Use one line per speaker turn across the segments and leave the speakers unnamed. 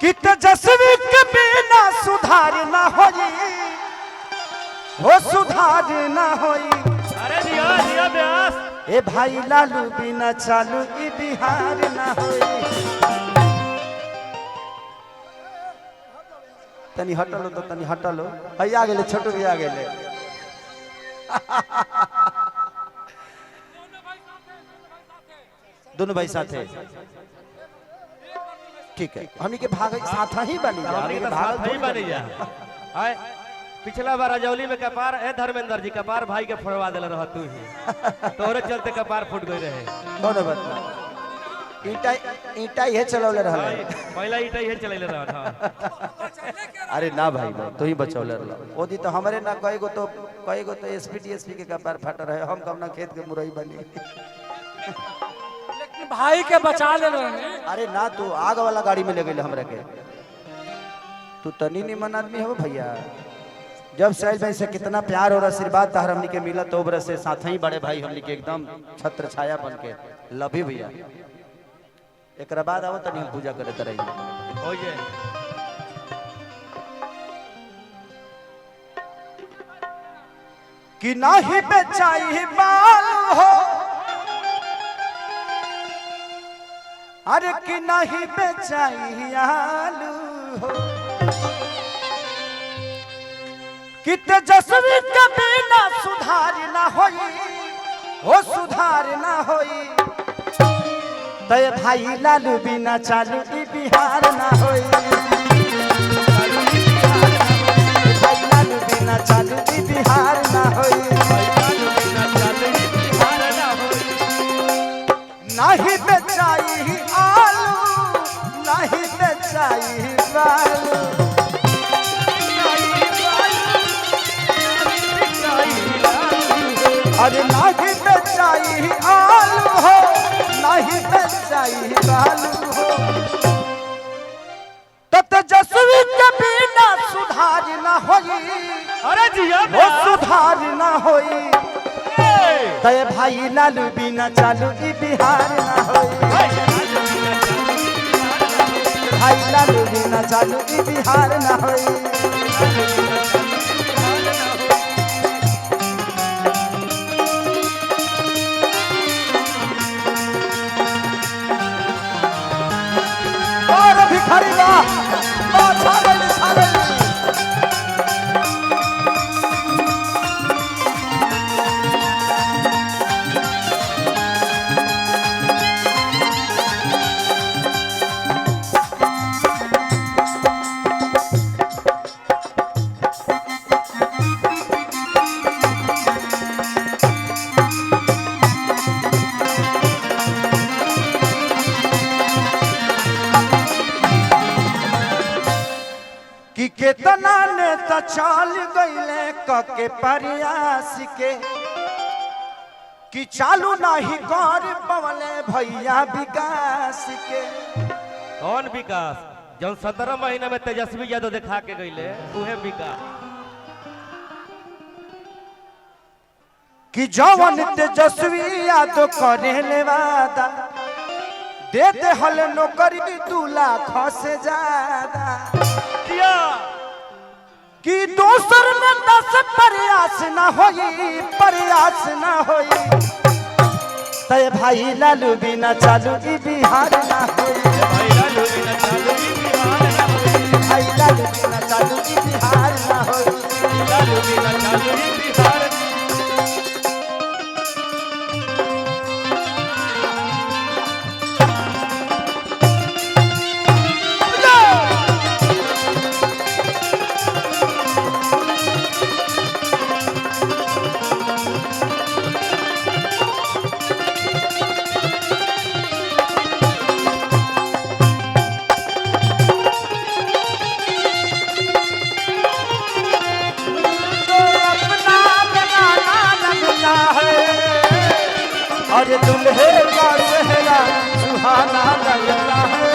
कि तेजस्वी के बिना सुधार ना होई, हो सुधार ना होई।
अरे दिया दिया व्यास
ए भाई लालू बिना चालू ई बिहार ना होई। तनी हटलो तो तनी हटलो आ गेले छोटू भी आ गेले। दोनों भाई साथ है ठीक है हमनी के भाग साथ ही बनी जा
हमनी के साथ ही बनी जा। आए पिछला बार रजौली में कपार ए धर्मेंद्र जी कपार भाई के फोड़वा देले रह तू ही तोरे चलते कपार फूट गई रहे।
कौन बात ईटा ईटा ये चलौले रहले
पहला ईटा ही चलैले रह
अरे ना भाई तो ही बचौले रहल ओदी तो हमरे ना कई गो तो एसपी डीएसपी के कपार फट रहे हम कम ना खेत के मुरई बनी।
लेकिन भाई के बचा ले रहे।
अरे ना तू आग वाला गाड़ी में ले गए हमरा के तू तनी निमन आदमी हो भैया। जब सैल भाई से कितना प्यार और आशीर्वाद तहर हमनी के मिला तो ओबरा से साथ ही बड़े भाई हमनी के एकदम छत्र छाया बन के लभी भैया। एक बाद आओ तनी पूजा करे तरह
हो जे
कि नाही बेचाई बाल हो, अरे कि नहीं बेचाई आलू हो, कि तेजस्वी के बिना सुधार ना होई, हो सुधार ना होई। तय भाई लालू बिना चालू ई बिहार ना होई। भाई लालू बिना चालू ई बिहार ना होई। नहीं बेचाई आलू नहीं बेचाई बालू, अरे नहीं बेचाई आलू हो नहीं बेचाई बालू हो। तो तेजस्वी के बिना सुधार ना होई,
अरे जिया
हो सुधार ना होई। तय भाई लालू बिना चालू ई बिहार ना होई। भाई लालू बिना चालू ई बिहार ना होई। और भिखारी बा छागल छागल कि केतना नेता चल गईले कके प्रयास के, कि चालू नहीं कर पवले भैया विकास के।
कौन विकास जब 17 महीना में तेजस्वी यादव दिखा के गईले उहे विकास।
कि जवन तेजस्वी यादव करे वादा दे दे हल नौकरी 2 लाख से ज्यादा। कि दोसर नेता से प्रयास ना होई प्रयास ना होई। तय भाई लालू बिना चालू ई बिहार ना होई।
भाई लालू बिना चालू ई बिहार ना होई।
भाई लालू बिना चालू ई बिहार ना होई।
लालू बिना चालू ई बिहार
अरे दुल्हे का चेहरा सुहाना लगता है,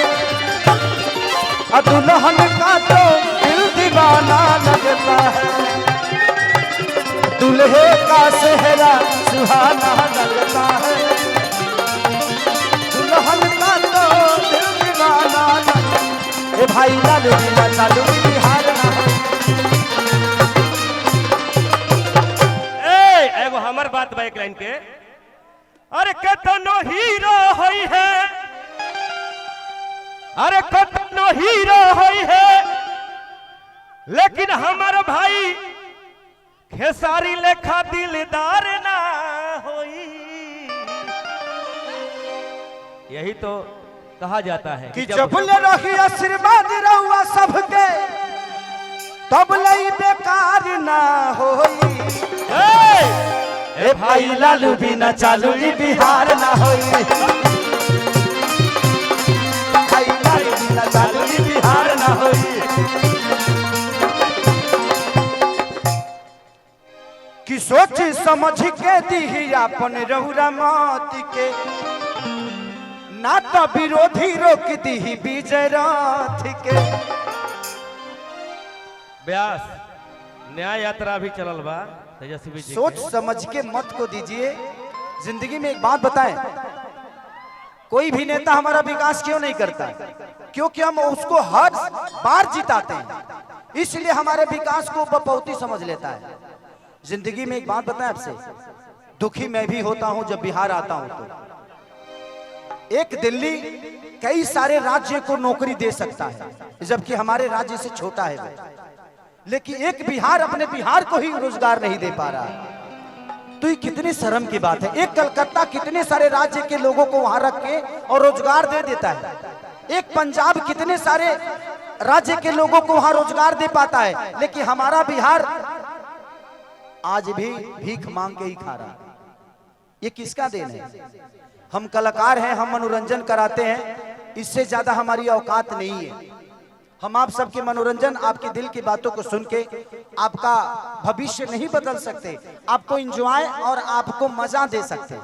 दुल्हन का तो दिल दीवाना लगता है। दुल्हे का चेहरा सुहाना लगता है, दुल्हन का तो दिल दीवाना लगता है। भाई लालू बिना चालू बिहार ना होई।
एगो हमर बात बा एक लाइन के। अरे कतनो हीरो होई है, अरे कतनो हीरो होई है, लेकिन हमार भाई खेसारी लेखा दिलदार ना होई। यही तो कहा जाता है
कि जब ले रही आशीर्वाद रहुआ सबके तब लई बेकार ना होई। ए भाई लालू बिना चालू बिहार ना होई। भाई लालू बिना चालू बिहार ना होई। कि सोच समझ के दी अपन रहुरा मत के, ना तो विरोधी रोक दी विजय रथ के।
व्यास न्याय यात्रा भी चलल बा तेजस्वी जी
सोच
के।
समझ के मत को दीजिए। जिंदगी में एक बात बताएं, कोई भी नेता हमारा विकास क्यों नहीं करता? क्योंकि हम उसको हर बार जिताते हैं, इसलिए हमारे विकास को बपौती समझ लेता है। जिंदगी में एक बात बताएं आपसे, दुखी मैं भी होता हूं जब बिहार आता हूं तो। एक दिल्ली कई सारे राज्य को नौकरी दे सकता है, जबकि हमारे राज्य से छोटा है वो। लेकिन एक बिहार अपने बिहार को ही रोजगार नहीं दे पा रहा। तो ये कितनी शर्म की बात है। एक कलकत्ता कितने सारे राज्य के लोगों को वहां रख के और रोजगार दे देता है। एक पंजाब कितने सारे राज्य के लोगों को वहां रोजगार दे पाता है, लेकिन हमारा बिहार आज भी भीख मांग के ही खा रहा है। ये किसका देन है? हम कलाकार हैं, हम मनोरंजन कराते हैं, इससे ज्यादा हमारी औकात नहीं है। हम आप सबके मनोरंजन, आपके दिल की बातों को सुन के आपका भविष्य नहीं बदल सकते, आपको एंजॉय और आपको मजा दे सकते।